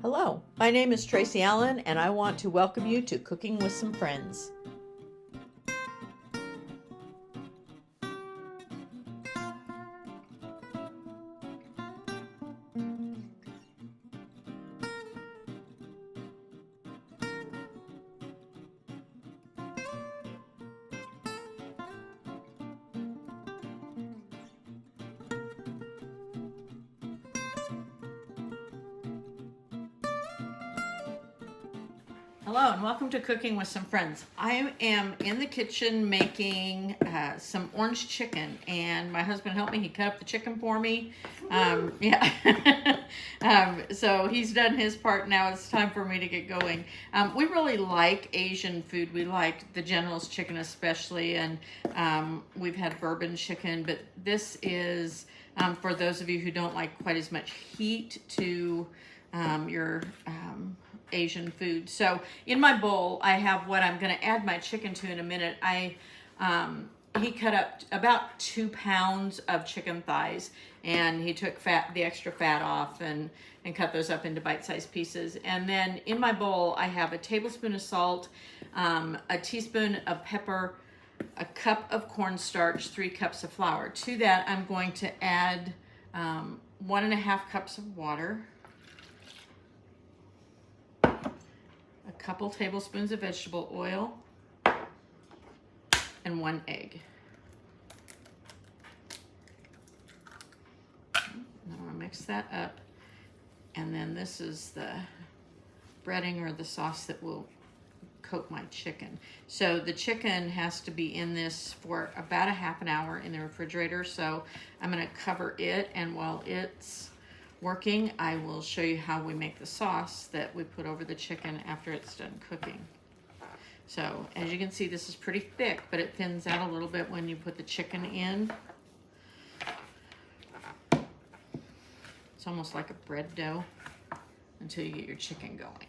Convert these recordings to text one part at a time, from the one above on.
Hello, my name is Tracy Allen, and I want to welcome you to Cooking with Some Friends. Hello and welcome to Cooking with Some Friends. I am in the kitchen making some orange chicken, and my husband helped me. He cut up the chicken for me. So he's done his part. Now it's time for me to get going. We really like Asian food. We like the General's chicken especially, and we've had bourbon chicken, but this is for those of you who don't like quite as much heat to your Asian food. So in my bowl, I have what I'm going to add my chicken to in a minute. He cut up about 2 pounds of chicken thighs, and he took the extra fat off and cut those up into bite-sized pieces. And then in my bowl, I have a tablespoon of salt, a teaspoon of pepper, a cup of cornstarch, 3 cups of flour. To that, I'm going to add 1.5 cups of water, a couple tablespoons of vegetable oil, and 1 egg. And I'm going to mix that up, and then this is the breading or the sauce that will coat my chicken. So the chicken has to be in this for about a half an hour in the refrigerator, so I'm going to cover it, and while it's working, I will show you how we make the sauce that we put over the chicken after it's done cooking. So as you can see, this is pretty thick, but it thins out a little bit when you put the chicken in. It's almost like a bread dough until you get your chicken going.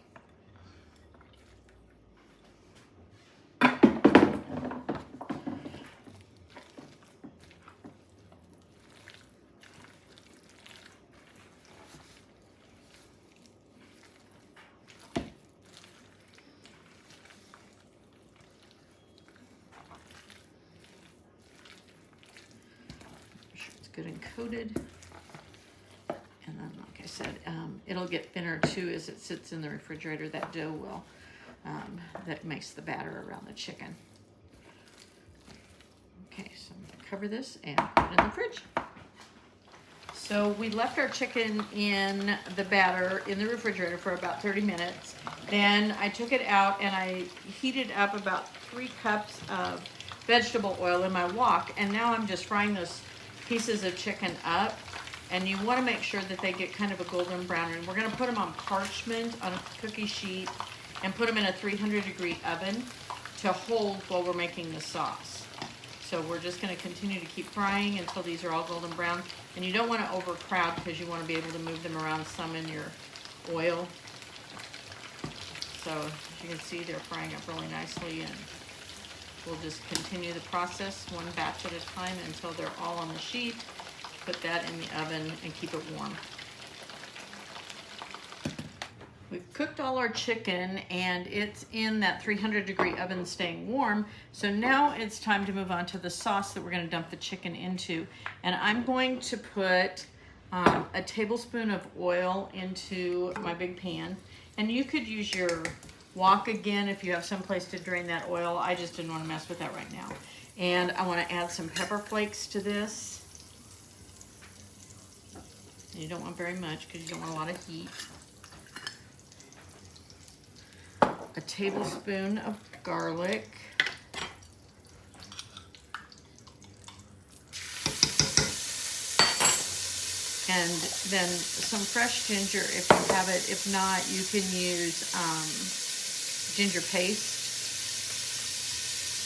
Good and coated, and then like I said, it'll get thinner too as it sits in the refrigerator. That dough will that makes the batter around the chicken. Okay, so I'm going to cover this and put it in the fridge. So we left our chicken in the batter in the refrigerator for about 30 minutes. Then I took it out and I heated up about 3 cups of vegetable oil in my wok, and now I'm just frying those pieces of chicken up, and you want to make sure that they get kind of a golden brown, and we're going to put them on parchment on a cookie sheet and put them in a 300-degree oven to hold while we're making the sauce. So we're just going to continue to keep frying until these are all golden brown, and you don't want to overcrowd because you want to be able to move them around some in your oil. So as you can see, they're frying up really nicely, and we'll just continue the process one batch at a time until they're all on the sheet. Put that in the oven and keep it warm. We've cooked all our chicken and it's in that 300-degree oven staying warm. So now it's time to move on to the sauce that we're going to dump the chicken into. And I'm going to put a tablespoon of oil into my big pan. And you could use your wok again if you have some place to drain that oil. I just didn't want to mess with that right now. And I want to add some pepper flakes to this. And you don't want very much because you don't want a lot of heat. A tablespoon of garlic. And then some fresh ginger if you have it. If not, you can use ginger paste.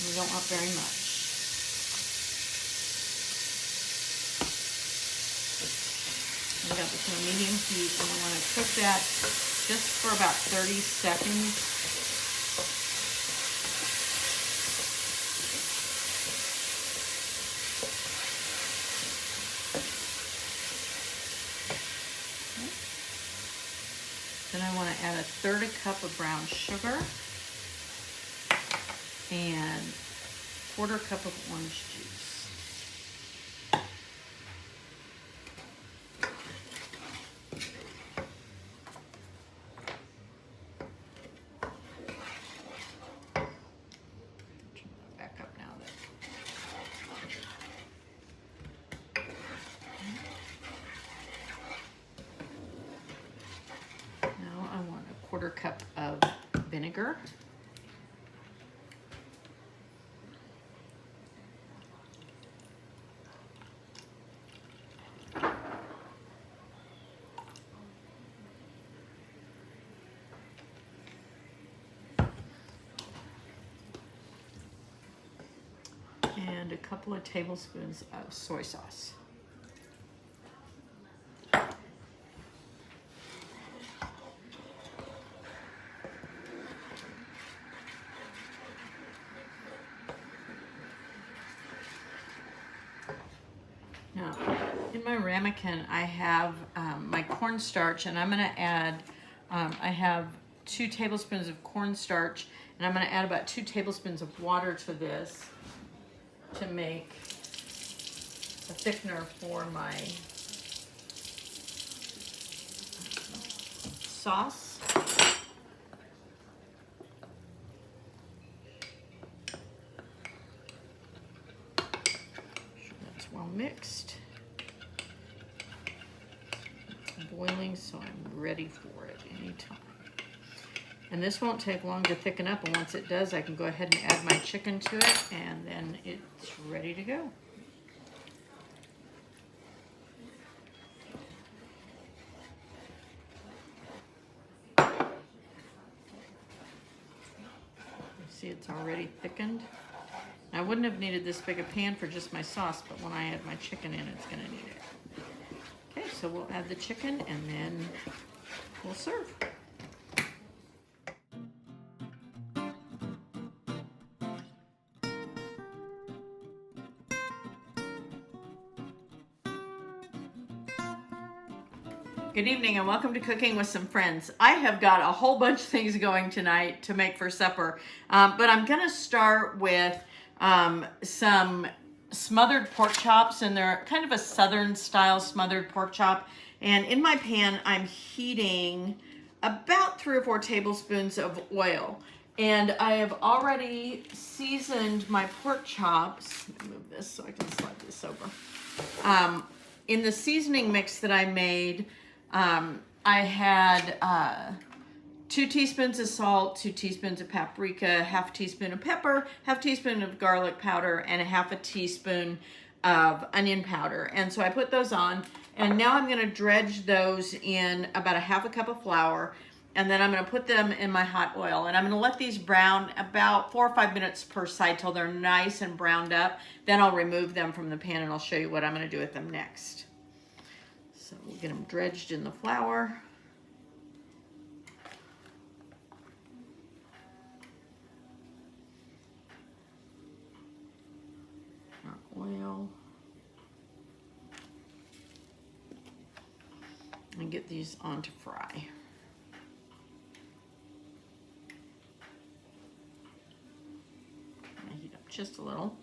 We don't want very much. We got this on medium heat, and we want to cook that just for about 30 seconds. Then I want to add 1/3 cup of brown sugar and 1/4 cup of orange juice. Back up now. Now I want 1/4 cup of vinegar. And a couple of tablespoons of soy sauce. Now, in my ramekin, I have my cornstarch, and I'm going to add, I have 2 tablespoons of cornstarch, and I'm going to add about 2 tablespoons of water to this to make a thickener for my sauce. That's well mixed. It's boiling, so I'm ready for it anytime. And this won't take long to thicken up, and once it does, I can go ahead and add my chicken to it, and then it's ready to go. You see it's already thickened. I wouldn't have needed this big a pan for just my sauce, but when I add my chicken in, it's going to need it. Okay, so we'll add the chicken, and then we'll serve. Good evening and welcome to Cooking with Some Friends. I have got a whole bunch of things going tonight to make for supper, but I'm going to start with some smothered pork chops, and they're kind of a southern style smothered pork chop. And in my pan, I'm heating about 3 or 4 tablespoons of oil. And I have already seasoned my pork chops. Let me move this so I can slide this over. In the seasoning mix that I made, I had 2 teaspoons of salt, 2 teaspoons of paprika, 1/2 teaspoon of pepper, 1/2 teaspoon of garlic powder, and 1/2 teaspoon of onion powder. And so I put those on, and now I'm going to dredge those in about 1/2 cup of flour, and then I'm going to put them in my hot oil, and I'm going to let these brown about 4 or 5 minutes per side till they're nice and browned up. Then I'll remove them from the pan, and I'll show you what I'm going to do with them next. So we'll get them dredged in the flour. Our oil. And get these on to fry. I heat up just a little.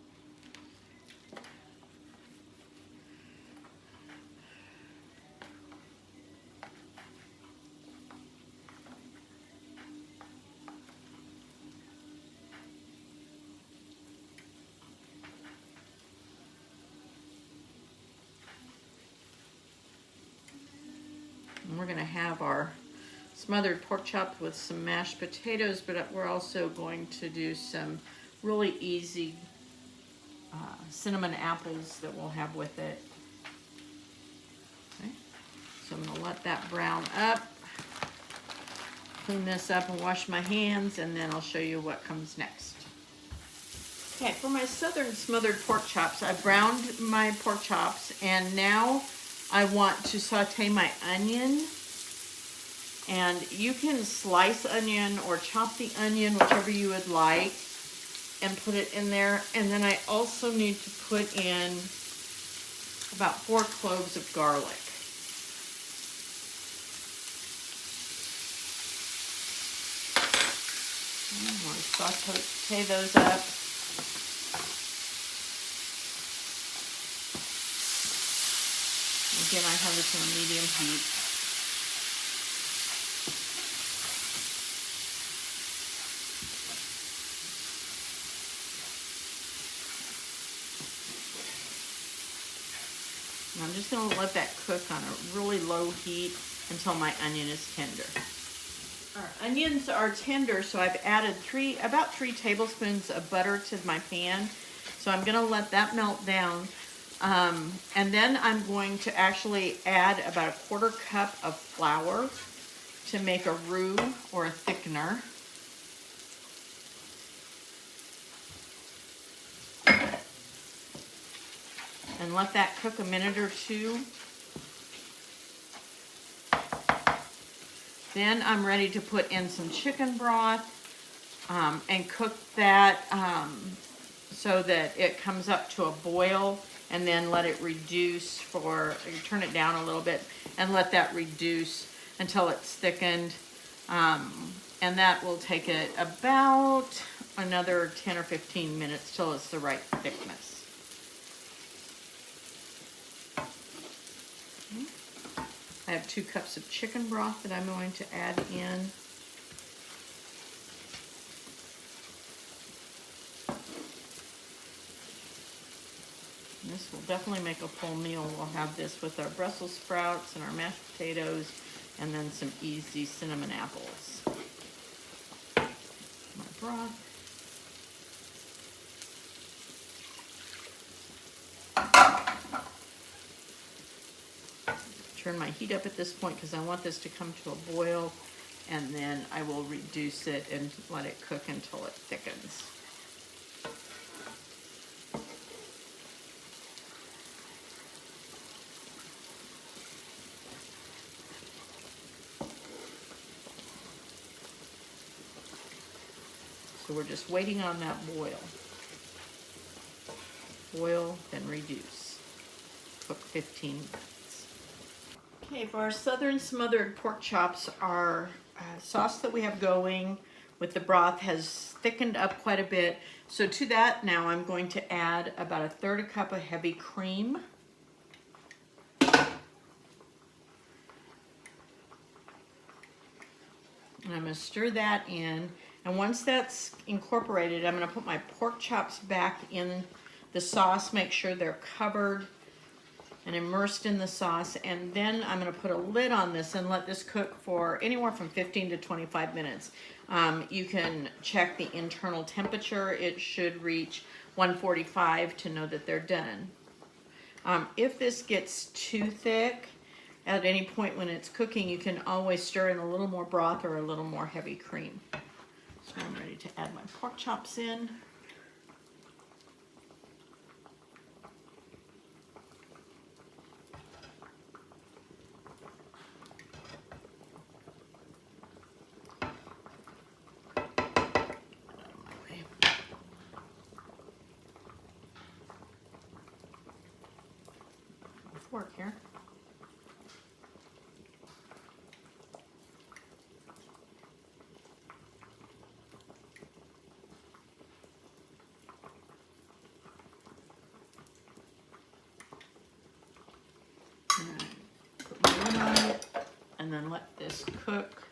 And we're going to have our smothered pork chops with some mashed potatoes, but we're also going to do some really easy cinnamon apples that we'll have with it. Okay. So I'm going to let that brown up, clean this up and wash my hands, and then I'll show you what comes next. Okay, for my southern smothered pork chops, I browned my pork chops, and now I want to saute my onion. And you can slice onion or chop the onion, whichever you would like, and put it in there. And then I also need to put in about 4 cloves of garlic. I'm going to saute those up. Again, I have this on medium heat. And I'm just going to let that cook on a really low heat until my onion is tender. Our onions are tender, so I've added about 3 tablespoons of butter to my pan. So I'm going to let that melt down. And then I'm going to actually add about a 1/4 cup of flour to make a roux or a thickener. And let that cook a minute or two. Then I'm ready to put in some chicken broth and cook that so that it comes up to a boil, and then let it reduce turn it down a little bit and let that reduce until it's thickened. And that will take it about another 10 or 15 minutes till it's the right thickness. I have 2 cups of chicken broth that I'm going to add in. And this will definitely make a full meal. We'll have this with our Brussels sprouts and our mashed potatoes, and then some easy cinnamon apples. My broth. Turn my heat up at this point because I want this to come to a boil, and then I will reduce it and let it cook until it thickens. So we're just waiting on that boil. Boil, then reduce. Cook 15 minutes. Okay, for our southern smothered pork chops, our sauce that we have going with the broth has thickened up quite a bit. So to that now I'm going to add about a 1/3 cup of heavy cream. And I'm going to stir that in. And once that's incorporated, I'm going to put my pork chops back in the sauce, make sure they're covered and immersed in the sauce, and then I'm going to put a lid on this and let this cook for anywhere from 15 to 25 minutes. You can check the internal temperature. It should reach 145 to know that they're done. If this gets too thick, at any point when it's cooking, you can always stir in a little more broth or a little more heavy cream. So I'm ready to add my pork chops in. Fork here. Put my lid on it, and then let this cook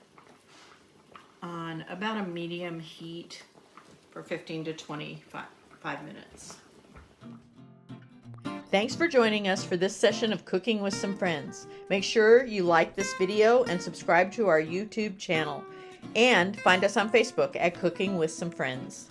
on about a medium heat for 15 to 25 minutes. Thanks for joining us for this session of Cooking with Some Friends. Make sure you like this video and subscribe to our YouTube channel. And find us on Facebook at Cooking with Some Friends.